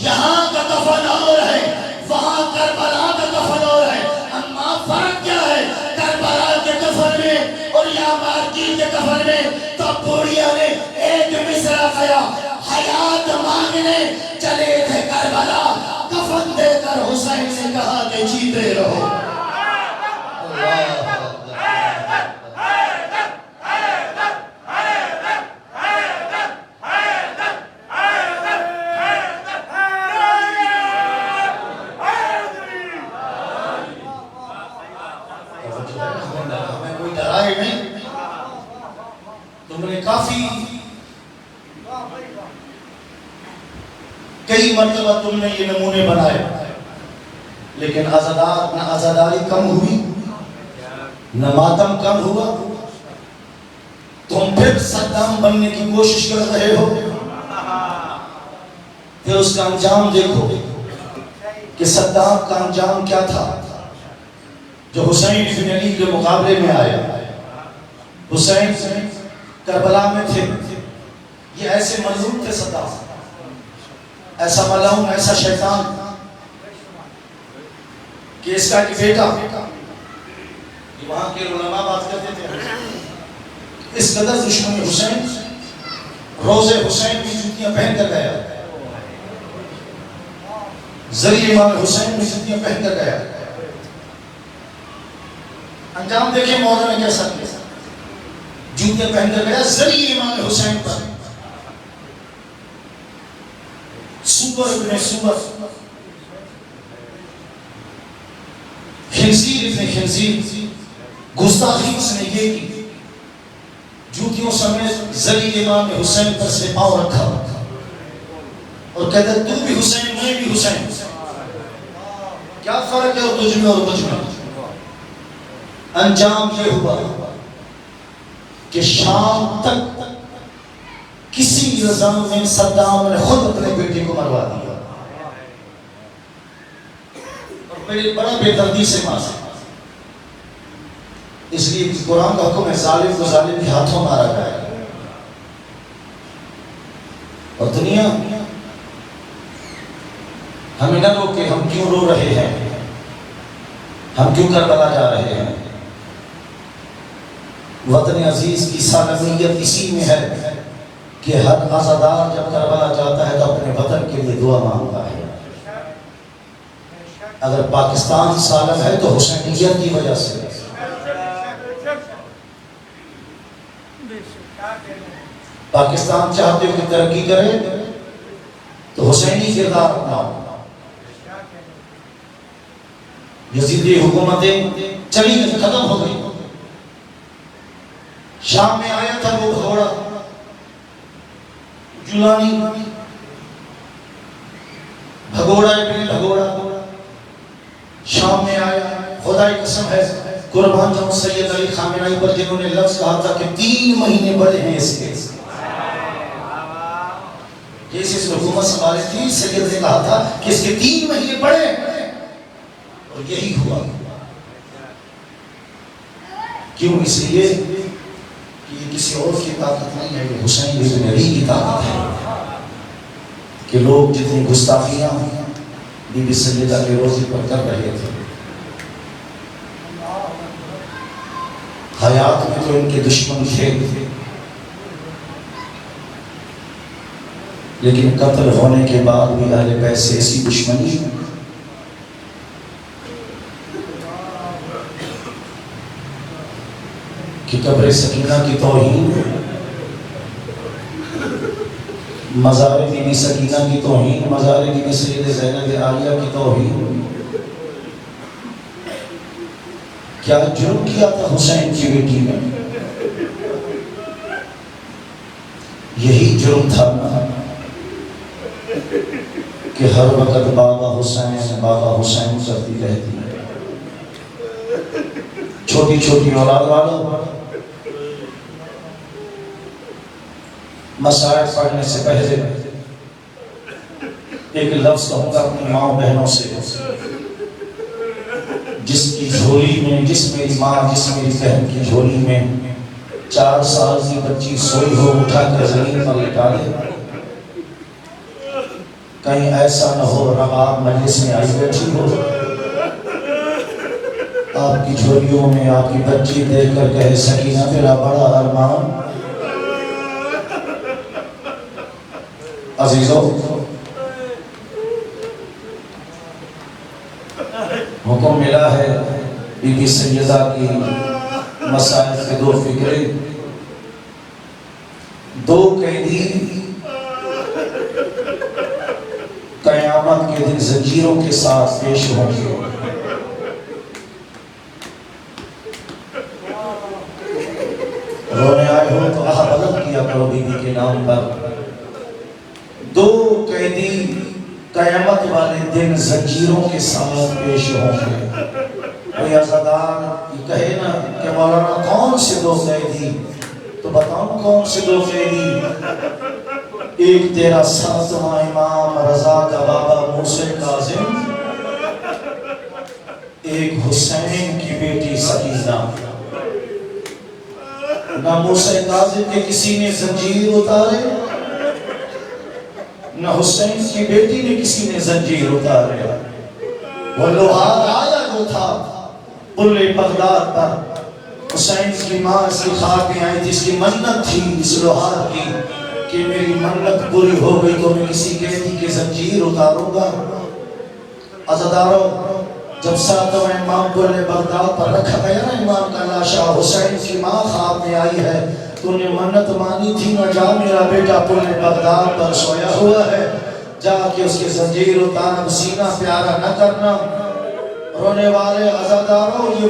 یہاں کا کفن اور ہے وہاں کربلا کا کفن اور ہے اما فرق کیا ہے کربلا کے کفن میں اور یہاں مارجیت کے کفن میں تو بوڑھیا نے ایک مصرع کہا حیات مانگنے چلے تھے کربلا کفن دے کر حسین نے کہا کہ جیتے رہو ہمیں کوئی ڈرائے نہیں تم نے کافی کئی مرتبہ تم نے یہ نمونے بنائے لیکن نہ آزاداری کم ہوئی نہ ماتم کم ہوا تم پھر صدام بننے کی کوشش کر رہے ہو پھر اس کا انجام دیکھو کہ صدام کا انجام کیا تھا جو حسین بن علی کے مقابلے میں آیا حسین کربلا میں تھے یہ ایسے مظلوم تھے صدام ایسا ملعون ایسا شیطان کہ اس کا ایک بیٹا، وہاں کے علماء بات کرتے تھے، اس قدر دشمن حسین روزے حسین کی جوتیاں پہن کر گیا، ذریعہ امام حسین میں جوتیاں پہن کر گیا۔ انجام دیکھیں مولا نے کیسا کیا، جوتیاں پہن کر گیا ذریعہ امام حسین پر، سور ابن سور، خنزیر ابن خنزیر، گستاخی اس نے یہ کی، جوتیوں سمیت ذریعہ امام حسین پر سے پاؤں رکھا اور کہتا ہے تو بھی حسین میں بھی حسین، کیا فرق ہے تجھ میں اور مجھ میں؟ انجام یہ ہوا کہ شام تک کسی نظام میں صدام نے خود اپنے بیٹے کو مروا دیا اور بڑا بے دردی سے مارا۔ اس لیے قرآن کا حکم ہے ظالم کو ظالم کے ہاتھوں مارا جائے۔ اور دنیا ہمیں نہ روکے، ہم کیوں رو رہے ہیں، ہم کیوں کربلا جا رہے ہیں۔ وطن عزیز کی سالمیت اسی میں ہے کہ ہر عزادار جب کربلا جاتا ہے تو اپنے وطن کے لیے دعا مانگتا ہے۔ اگر پاکستان سالم ہے تو حسینیت کی وجہ سے، پاکستان چاہتے ہو کہ ترقی کرے تو حسینی کردار اپناؤ۔ یزیدی حکومتیں چلی گئی، ختم ہو گئی۔ شام میں آیا تھا وہ بھگوڑا جولانی، بھگوڑا ابن بھگوڑا شام میں آیا۔ خدا کی قسم ہے قربان جاؤں سید علی خامنہئی پر جنہوں نے لفظ کہا تھا کہ 3 مہینے بڑے ہیں اس کے، جیسے اس حکومت سنبھالی تھی سید نے کہا تھا کہ اس کے 3 مہینے بڑے ہیں، اور یہی ہوا۔ کیوں؟ اس لیے کہ یہ کسی اور کی طاقت نہیں ہے، یہ حسین بن علی کی طاقت ہے کہ لوگ جتنی گستاخیاں بی بی سیدہ کے روزے پر کر رہے تھے، حیات میں تو ان کے دشمن تھے، لیکن قتل ہونے کے بعد بھی اہل بیت سے ایسی دشمنی کہ قبر سکینہ کی توہین، مزار بی بی سکینہ کی توہین، مزار بی بی سید زینب عالیہ کی توہین۔ کیا جرم کیا تھا حسین کی بیٹی میں؟ یہی جرم تھا کہ ہر وقت بابا حسین کرتی رہتی ہے۔ چھوٹی چھوٹی اولاد والوں، مسائل پڑھنے سے پہلے ایک لفظ کہوں گا اپنی ماں بہنوں سے، جس کی جھولی میں، جس میری ماں، جس میری بہن کی جھولی میں 4 سال کی بچی سوئی ہو، اٹھا کر زمین پر لٹا دے، کہیں ایسا نہ ہو رباب مجلس میں آئی بیٹھی ہو، آپ کی جھولیوں میں آپ کی بچی دیکھ کر کہے سکینہ تیرا بڑا ارمان۔ عزیزوں، حکم ملا ہے بی بی سیدہ کی مسائل کے 2 فکرے، 2 قیدی قیامت کے دن زنجیروں کے ساتھ پیش ہوں گے۔ رونے آئے ہو تو آہ بلند کیا کرو بی بی کے نام پر۔ 2 قیدی قیامت والے دن زنجیروں کے ساتھ پیش ہوں گے۔ کوئی عزادار یہ کہے نا کہ مولانا کون سے 2 قیدی، تو بتاؤں کون سے 2 قیدی؟ ایک تیرا 7واں امام رضا کا بابا موسیٰ کاظم، ایک حسین کی بیٹی سکینہ۔ نہ موسیٰ کاظم کے کسی نے زنجیر اتارے، نہ حسین کی بیٹی نے کسی نے زنجیر اتارے. وہ لوہار آیا جو تھا پل بغداد پر، حسین کی ماں اس کی خواب میں آئی تھی، اس کی منت تھی اس لوہار کی کہ میری منت پوری ہو گئی تو میں کسی قیدی کی زنجیر اتاروں گا. عزادارو، جب ساتواں امام پل بغداد پر رکھا گیا نا امام کا لاشا، حسین کی ماں خواب میں آئی ہے، تو نے منت مانی تھی نہ جا میرا بیٹا پل بغداد پر سویا ہوا ہے، جا کے اس کے زنجیر اتارنا، سینہ پیارا نہ کرنا. رونے والے عزاداروں، یہ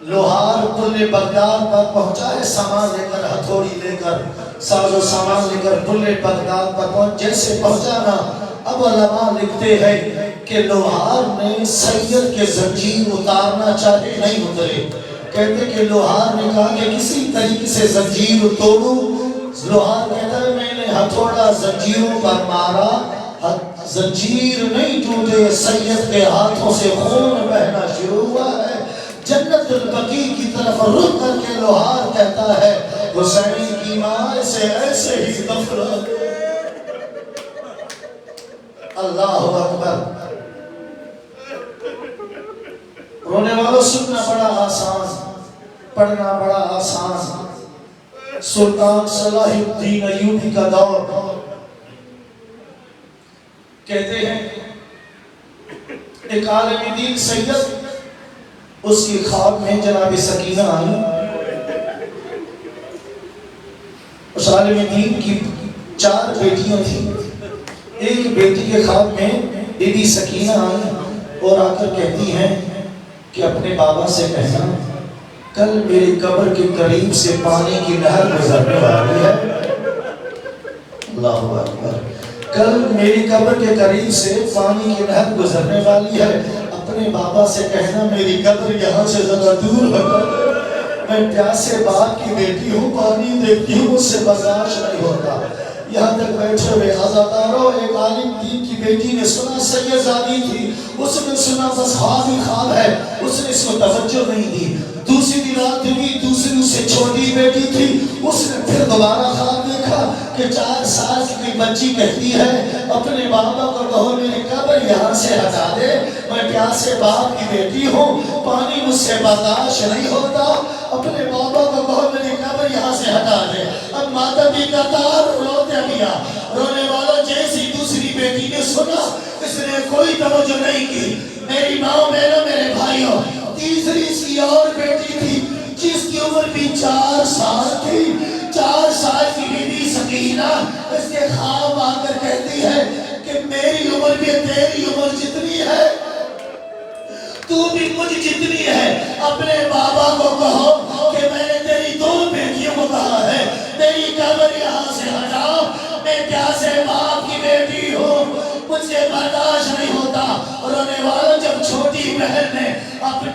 لوہار پل بغداد پر پہنچا ہے سامان لے کر، ہتھوڑی لے کر، ساز و سامان لے کر پل بغداد پر پہنچ. جیسے پہنچا نا، اب علماء لکھتے ہیں کہ لوہار نے سید کے زنجیر اتارنا چاہے نہیں اترے. کہتے کہ لوہار نے کہا کہ کسی طریقے سے زنجیر توڑوں. لوہار کہتا ہے میں نے ہتھوڑا زنجیروں پر مارا، زنجیر نہیں ٹوٹے، سید کے ہاتھوں سے خون بہنا شروع ہوا ہے. جنت البقیع کی طرف رخ کر کے لوہار کہتا ہے حسین کی ماں سے ایسے ہی دفن. اللہ اکبر. رونے والوں، سننا بڑا آسان، پڑھنا بڑا آسان. سلطان صلاح الدین ایوبی کا دور، کہتے ہیں ایک عالم دین سید، اس کی خواب میں جناب سکینہ آئی. اس عالم دین کی 4 بیٹیاں تھیں. ایک بیٹی کے خواب میں بی بی سکینہ آئی اور آ کر کہتی ہیں کہ اپنے بابا سے کہنا کل میری قبر کے قریب سے پانی کی نہر گزرنے والی ہے. اللہ اکبر. کل میری قبر کے قریب سے پانی کی نہر گزرنے والی ہے. اپنے بابا سے کہنا میری قبر یہاں سے ذرا دور ہٹا دے، میں پیاسے باپ کی بیٹی ہوں، پانی دیکھتی ہوں، مجھ سے برداشت نہیں ہوتا. یہاں تک بیٹھے ہوئے عزاداروں، ایک عالم دین کی بیٹی نے سنا، سید زادی تھی، اس نے سنا بس خواب ہی خواب ہے، اس نے اس کو توجہ نہیں دی. دوسری رات بھی دوسری اس سے چھوٹی بیٹی تھی، اس نے پھر دوبارہ خواب دیکھا کہ 4 سال کی بچی کہتی ہے اپنے بابا کو کہو میری قبر یہاں سے ہٹا دے، میں پیاسے باپ کی بیٹی ہوں، پانی مجھ سے برداشت نہیں ہوتا. اپنے بابا کو کہو میری قبر یہاں سے ہٹا دے. اب ماتا بھی قطار روتے گیا. رونے والوں، جیسی دوسری بیٹی نے سنا، اس نے کوئی توجہ نہیں کی. میری ماں، میرے بھائیوں، تیسری اس کی اور بیٹی تھی جس کی عمر بھی 4 سال تھی. 4 سال کی بیٹی سکینہ اس کے خواب آ کر کہتی ہے کہ میری عمر بھی تیری عمر جتنی ہے، تو بھی مجھ جتنی ہے. اپنے بابا کو کہو کہ میں نے تیری 2 بیٹیوں کو کہا ہے میری قبر یہاں سے ہٹاؤ، میں پیاسے باپ کی بیٹی ہوں، مجھ سے برداشت نہیں ہوتا. رونے والوں، جب چھوٹی بہن نے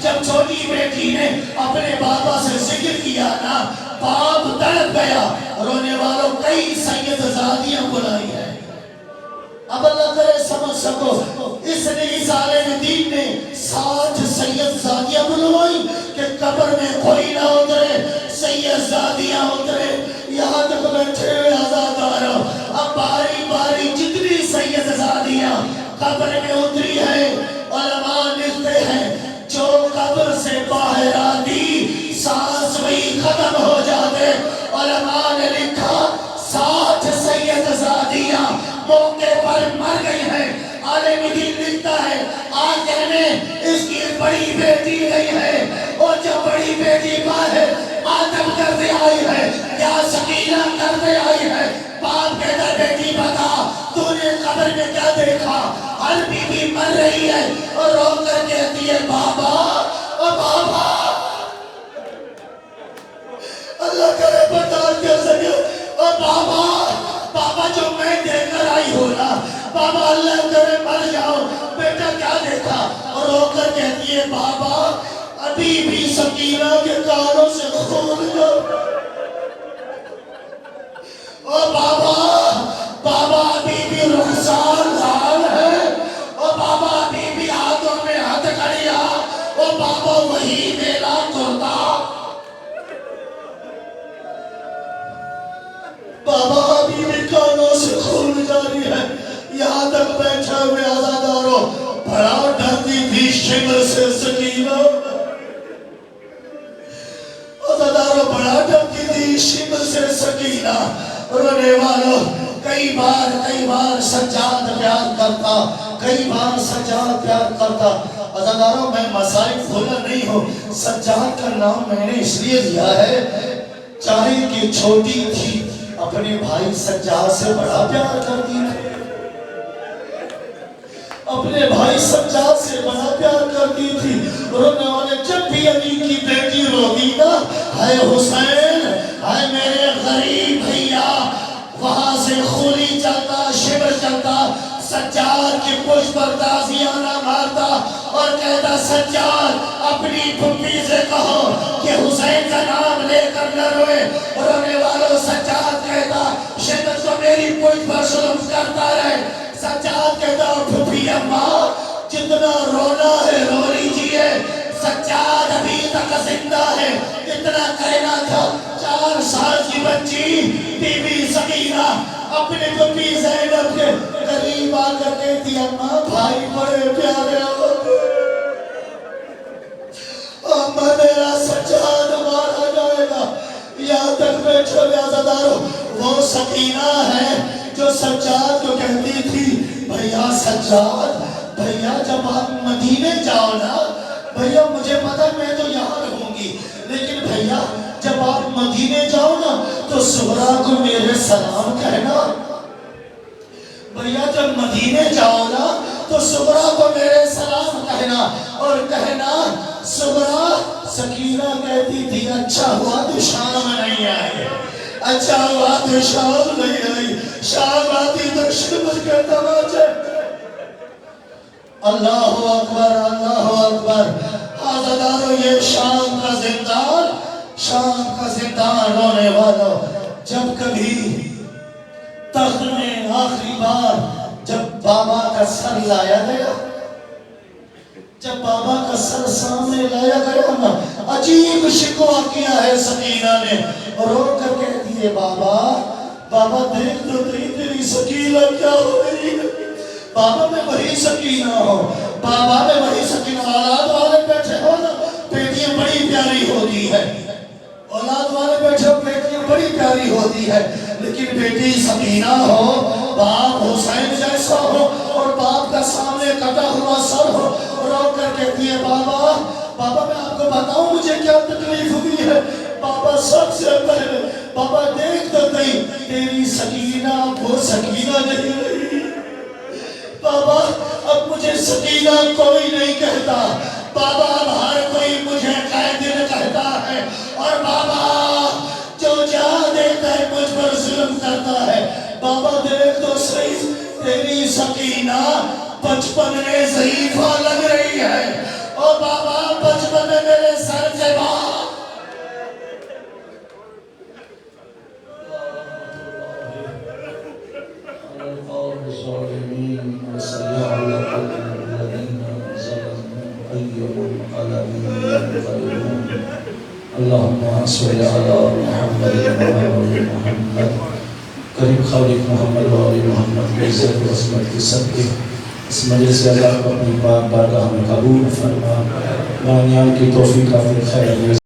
جب چھوٹی بیٹی نے اپنے بابا سے ذکر کیا نا، باپ تڑپ گیا. رونے والوں، کئی سید زادیاں بلائی ہیں. اب اللہ کرے سمجھ سکو، اس نے اس عالم دین نے 60 سید زادیاں بلوائی کہ قبر میں کوئی نہ اترے، سید زادیاں اترے. یہاں تک بیٹھے ہوئے عزاداروں، اب باری باری جتنی سید زادیاں قبر میں اتری ہے، علماء لکھتے ہیں جو قبر سے باہر آتی سانس وہی ختم ہو جاتے. علماء نے لکھا 60 سید زادیاں موقع پر مر گئی ہیں. عالم دین لکھتا ہے آخر میں اس کی بڑی بیٹی گئی ہے، اور جب بڑی بیٹی باہر ماتم کرتے آئی ہے یا سکینہ کرتے آئی ہے، باپ کہتا بیٹی بتا تو نے قبر میں کیا دیکھا. ہر بی بی مر رہی ہے اور رو کر کہتی ہے بابا، او بابا. اللہ کرے برداشت کر سکے، او بابا، بابا جو میں دیکھ کر آئی ہوں نا، بابا اللہ کرے مر جاؤ، بیٹا کیا دیکھا. اور رو کر کہتی ہے بابا ابھی بھی سکینہ کے کانوں سے خون گیا. او بابا، بابا ابھی بھی رخسار لال ہے، او بابا ابھی بھی ہاتھوں میں ہاتھ کڑیا، او بابا وہی میرا کرتا. بابا ابھی بھی کانوں سے خون جاری ہے. شمر سے سکینہ عزادارو بڑا ڈرتی تھی شمر سے سکینہ رونے والوں کئی بار سجاد پیار کرتا کئی بار سجاد پیار کرتا عزاداروں میں مسائل بھولا نہیں ہوں سجاد کا نام میں نے اس لیے دیا ہے چاہے کہ چھوٹی تھی اپنے بھائی سجاد سے بڑا پیار کرتی تھی اپنے بھائی سجاد سے بڑا پیار کرتی تھی رونے والے جب بھی علی کی بیٹی روتی نا ہائے حسین ہائے میرے غریب بھیا وہاں سے خولی چلتا شبر چلتا سجاد کی پشت پر تازیانہ مارتا اور کہتا سجاد اپنی پھپھی سے کہو کہ حسین کا نام لے کر نہ روئے رونے والوں سجاد کہتا شبر تو میری پشت پر ظلم کرتا رہے سجاد کہتا پھپھی اماں جتنا رونا ہے رو لیجئے سجاد ابھی تک زندہ ہے اتنا کہنا تھا 4 سال کی بچی بی بی سکینہ اپنے پھپھی زینب کے قریب آ کر کہتی اماں بھائی بڑے پیارے ہوتے اماں میرا سجاد مارا جائے گا یہاں تک بیٹھو عزادارو وہ سکینہ ہے جو سجاد کو کہتی تھی بھیا سجاد بھیا جب آپ مدینے جاؤ نا بھیا مجھے پتا میں تو یہاں رہوں گی لیکن بھیا جب آپ مدینے جاؤ نا تو سغرا کو میرے سلام کہنا بھیا جب مدینے جاؤ نا تو سغرا کو میرے سلام کہنا اور کہنا سغرا سکینہ کہتی تھی اچھا ہوا تو شام نہیں آئے اچھا ہوا تو شام نہیں آئی شام آتی تو شمر کے تماچے اللہ اکبر عزادارو یہ شام کا زندان رونے والوں جب کبھی تخت میں آخری بار جب بابا کا سر لایا گیا جب بابا کا سر سامنے لایا گیا نا عجیب شکوہ کیا ہے سکینہ نے رو کر کہتی ہے بابا دیکھ تو تیری سکینہ کیا ہو گئی بابا میں وہی سکینہ ہوں بابا میں وہی سکینہ اولاد والے بیٹھے ہو نا بیٹیاں بڑی پیاری ہوتی ہے اولاد والے بیٹھے ہو بیٹیاں بڑی پیاری ہوتی ہے لیکن بیٹی سکینہ ہو باپ حسین جیسا ہو اور باپ کا سامنے کٹا ہوا سر ہو رو کر کہتی ہے بابا میں آپ کو بتاؤں مجھے کیا تکلیف ہوئی ہے بابا سب سے پہلے بابا دیکھ تو نہیں تیری سکینہ وہ سکینہ نہیں رہی بابا اب مجھے سکینہ کوئی نہیں کہتا بابا اب ہر کوئی مجھے قائدین کہتا ہے اور بابا جو جہاں دیتا ہے مجھ پر ظلم کرتا ہے بابا دیکھ تو صحیح تیری سکینہ بچپن میں ضعیفہ لگ رہی ہے اور بابا بچپن میں میرے سر سے بات اللہم صلی علی محمد محمد قریب خالق محمد و آل محمد کی عزت و عظمت کی صدقے اس مجلس سے اللہ کو اپنی پاک بارگاہ میں قبول فرما معنیان کی توفیق خیر